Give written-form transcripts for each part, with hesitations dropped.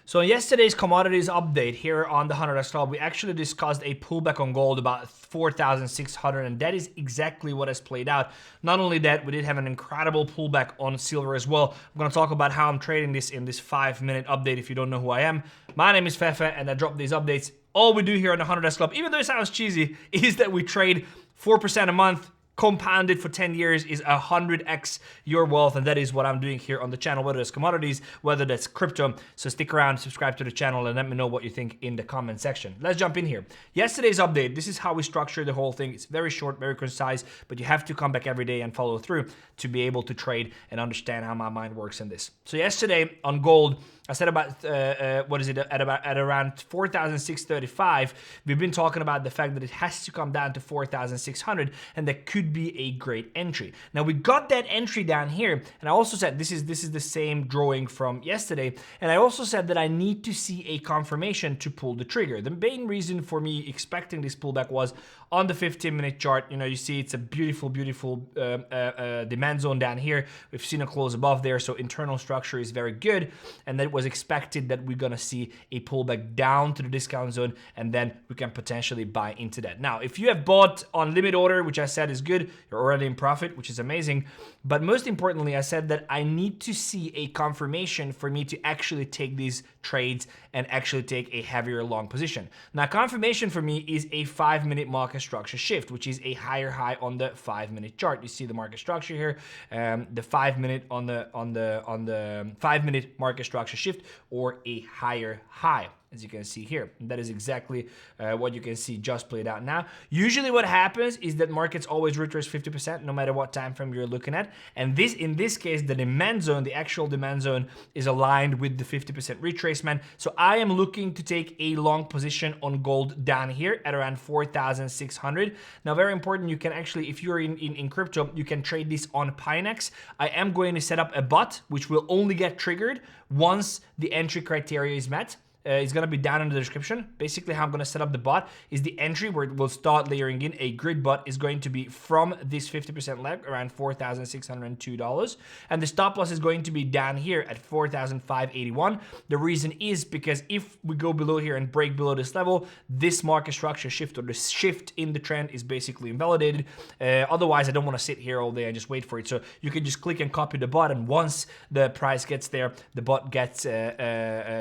So in yesterday's commodities update here on the 100x Club, we actually discussed a pullback on gold about 4,600, and that is exactly what has played out. Not only that, we did have an incredible pullback on silver as well. I'm going to talk about how I'm trading this in this 5-minute update if you don't know who I am. My name is 𝗏𝗏, and I drop these updates. All we do here on the 100x Club, even though it sounds cheesy, is that we trade 4% a month, compounded for 10 years is 100x your wealth, and that is what I'm doing here on the channel, whether it's commodities, whether that's crypto. So stick around, subscribe to the channel, and let me know what you think in the comment section. Let's jump in here. Yesterday's update, this is how we structure the whole thing. It's very short, very concise, but you have to come back every day and follow through to be able to trade and understand how my mind works in this. So yesterday on gold, I said about at around 4,635. We've been talking about the fact that it has to come down to 4,600, and that could be a great entry. Now we got that entry down here, and I also said this is the same drawing from yesterday, and I also said that I need to see a confirmation to pull the trigger. The main reason for me expecting this pullback was on the 15-minute chart. You know, you see it's a beautiful demand zone down here. We've seen a close above there, so internal structure is very good, and that was expected that we're gonna see a pullback down to the discount zone, and then we can potentially buy into that. Now, if you have bought on limit order, which I said is good, you're already in profit, which is amazing. But most importantly, I said that I need to see a confirmation for me to actually take these trades and actually take a heavier long position. Now, confirmation for me is a 5-minute market structure shift, which is a higher high on the 5-minute chart. You see the market structure here, the 5-minute on the 5-minute market structure shift, or a higher high, as you can see here. And that is exactly what you can see just played out now. Usually what happens is that markets always retrace 50% no matter what time frame you're looking at. And in this case, the demand zone, the actual demand zone, is aligned with the 50% retracement. So I am looking to take a long position on gold down here at around 4,600. Now, very important, you can actually, if you're in crypto, you can trade this on Pionex. I am going to set up a bot, which will only get triggered once the entry criteria is met. It's going to be down in the description. Basically, how I'm going to set up the bot is the entry where it will start layering in. A grid bot is going to be from this 50% leg, around $4,602. And the stop loss is going to be down here at 4,581. The reason is because if we go below here and break below this level, this market structure shift, or the shift in the trend, is basically invalidated. Otherwise, I don't want to sit here all day and just wait for it. So you can just click and copy the bot, and once the price gets there, the bot gets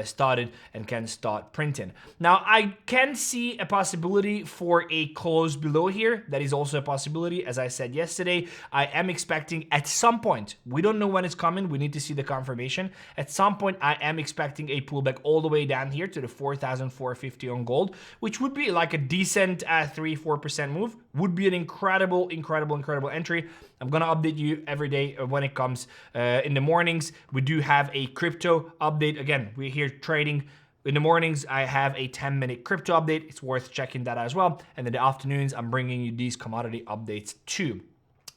started and can start printing. Now, I can see a possibility for a close below here. That is also a possibility. As I said yesterday, I am expecting at some point, we don't know when it's coming, we need to see the confirmation. At some point, I am expecting a pullback all the way down here to the 4,450 on gold, which would be like a decent 3-4% move. Would be an incredible entry. I'm gonna update you every day when it comes in the mornings. We do have a crypto update. Again, we're here trading. In the mornings, I have a 10-minute crypto update. It's worth checking that as well. And in the afternoons, I'm bringing you these commodity updates too.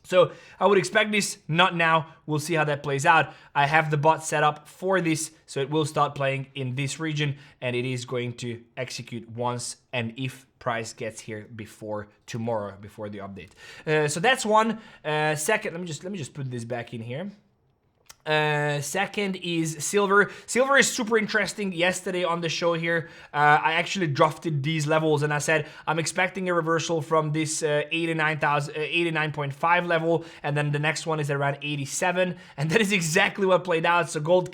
So I would expect this, not now. We'll see how that plays out. I have the bot set up for this, so it will start playing in this region, and it is going to execute once and if price gets here before tomorrow, before the update. So that's one. Second, let me just put this back in here. Second is silver. Silver is super interesting. Yesterday on the show here, I actually drafted these levels, and I said I'm expecting a reversal from this 89.5 level, and then the next one is around 87, and that is exactly what played out. So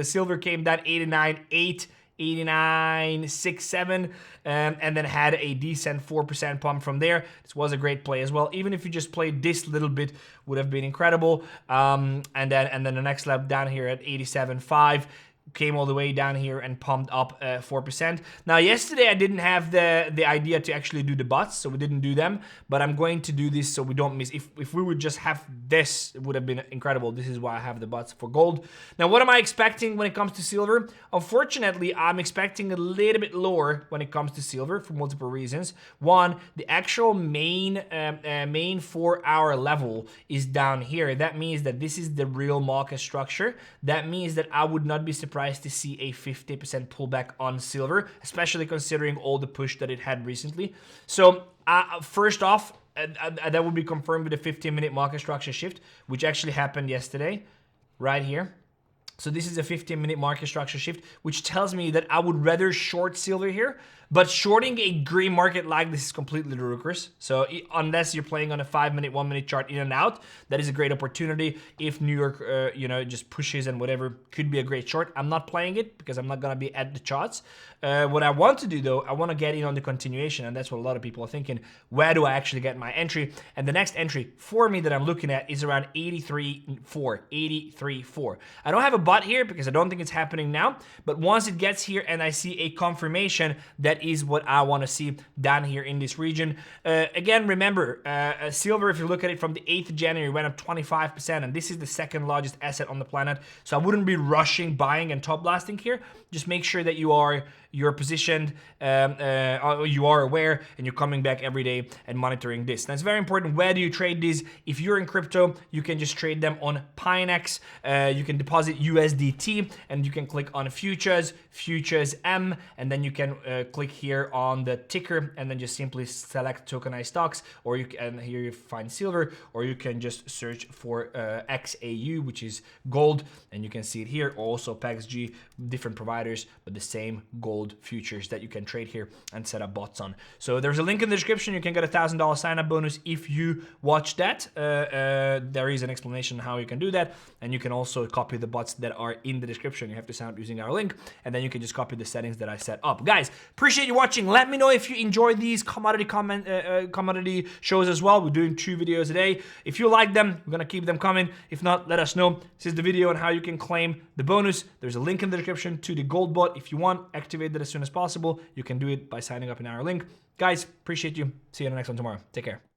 silver came down 89.8, 89.67, and then had a decent 4% pump from there. This was a great play as well. Even if you just played this little bit, would have been incredible. And then the next level down here at 87.5. Came all the way down here and pumped up 4%. Now, yesterday I didn't have the idea to actually do the bots, so we didn't do them, but I'm going to do this so we don't miss. If we would just have this, it would have been incredible. This is why I have the bots for gold. Now, what am I expecting when it comes to silver? Unfortunately, I'm expecting a little bit lower when it comes to silver for multiple reasons. One, the actual main 4-hour level is down here. That means that this is the real market structure. That means that I would not be surprised to see a 50% pullback on silver, especially considering all the push that it had recently. So first off, that would be confirmed with a 15-minute market structure shift, which actually happened yesterday, right here. So this is a 15-minute market structure shift, which tells me that I would rather short silver here, but shorting a gray market like this is completely ludicrous. So unless you're playing on a 5-minute, 1-minute chart in and out, that is a great opportunity. If New York, just pushes and whatever, could be a great short. I'm not playing it because I'm not gonna be at the charts. What I want to do though, I want to get in on the continuation, and that's what a lot of people are thinking. Where do I actually get my entry? And the next entry for me that I'm looking at is around 83.4, 83.4. I don't have a bot here because I don't think it's happening now, but once it gets here and I see a confirmation, that is what I want to see down here in this region. Again, remember, silver, if you look at it from the 8th of January, went up 25%, and this is the second largest asset on the planet. So I wouldn't be rushing, buying, and top blasting here. Just make sure that you're positioned, you are aware, and you're coming back every day and monitoring this. Now, it's very important. Where do you trade these? If you're in crypto, you can just trade them on Pionex. You can deposit USDT, and you can click on futures, 𝗓𝗄𝗔, and then you can click here on the ticker, and then just simply select tokenized stocks, or you can, here you find silver, or you can just search for XAU, which is gold, and you can see it here. Also PAXG, different providers, but the same gold futures that you can trade here and set up bots on. So there's a link in the description. You can get a $1,000 sign up bonus if you watch that. There is an explanation how you can do that, and you can also copy the bots that are in the description. You have to sign up using our link, and then you can just copy the settings that I set up. Guys, appreciate you watching. Let me know if you enjoy these commodity shows as well. We're doing 2 videos a day. If you like them, we're gonna keep them coming. If not, let us know. This is the video on how you can claim the bonus. There's a link in the description to the gold bot. If you want, activate that as soon as possible. You can do it by signing up in our link. Guys, appreciate you. See you in the next one tomorrow. Take care.